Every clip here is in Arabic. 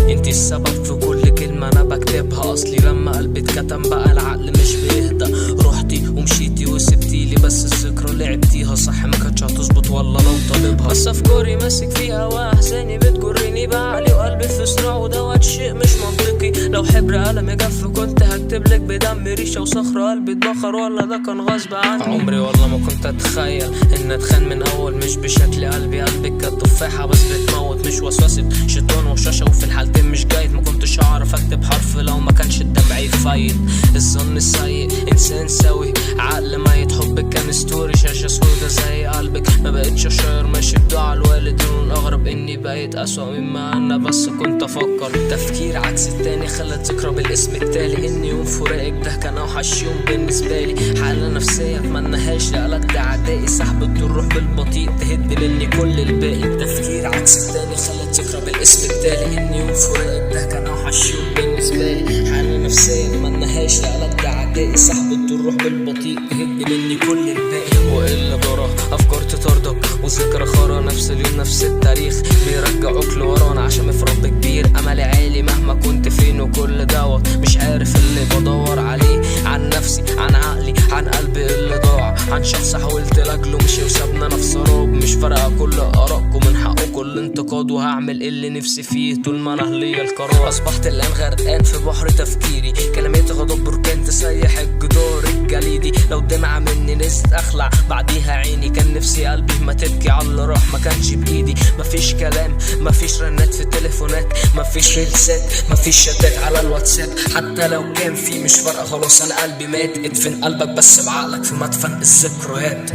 انتي السبب في كل كلمة انا بكتبها، اصلي لما قلبي اتكتم بقى العقل مش بيهدى. روحتي ومشيتي وسبتيلي بس الذكرى لعبتيها صح، ما كانتش هتظبط والله لو طالبها. بس افكاري ماسك فيها واحزاني بتجرني بعقلي وقلبي في صراع، ودوت شيء مش منطقي. لو حبر قلم جف كنت هكتبلك بدم ريشة وصخرة قلبي اتبخر، ولا ده كان غصب عني. عمري والله ما كنت اتخيل ان اتخان من اول مش بشكل قلبي. قلبك كانت تفاحة بس بتموت مش وسوسة شيطان وشاشة، وفي الحالتين مش جايد. ما كنتش هعرف اكتب حرف لو ما كانش الدمع يفيض. الظن السيء انسان سوي، عقل ميت، حبك كان ستوري، شاشة سودا زي قلبك. ما بقتش اشير ماشي بدعاء الوالدين، والاغرب اني بقيت اسوأ مما انا بس كنت افكر. تفكير عكس التاني خلت ذكرى بالاسم التالي، ان يوم فراقك ده كان اوحش يوم بالنسبة لي. حالة نفسية اتمنهاش لقلق اعدائي، سحبت الروح بالبطيء تهد مني كل الباقي. تفكير عكس التاني خلت ذكرى بالاسم التالي، ان يوم فراقك ده كان اوحش يوم بالنسبة لي. حالة نفسية اتمنهاش لقلق اعدائي، سحبت الروح بالبطيء تهد مني كل الباقي. والا جرى افكار تطاردك وذكرى خرا، نفس اليوم نفس التاريخ بيرجعوك لورانا. عشان في رب كبير املي عالي مهما كنت فين، وكل دوت مش عارف اللي بدور عليه. عن نفسي عن عقلي عن قلبي اللي ضاع، عن شخص حاولت لاجله مشي وسابنا نفس سراب. مش فارقة كل ارائكم من حقه كل انتقاد، وهعمل اللي نفسي فيه طول ما انا ليا القرار. اصبحت الان غرقان في بحر تفكيري، كلمات غضب بركان تسيح الجدار الجليدي. لو دمعة مني نزلت اخلع بعديها عيني، كان نفسي قلبي ما تبكي على اللي راح ما كانش بايدي. مفيش كلام مفيش رنات في التليفونات، مفيش ريلسات مفيش شتات على الواتساب. حتى لو كان في مش فارقة خلاص انا قلبي مات. ادفن قلبك بس بعقلك في مدفن الذكريات.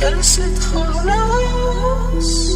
خلصت خلاص.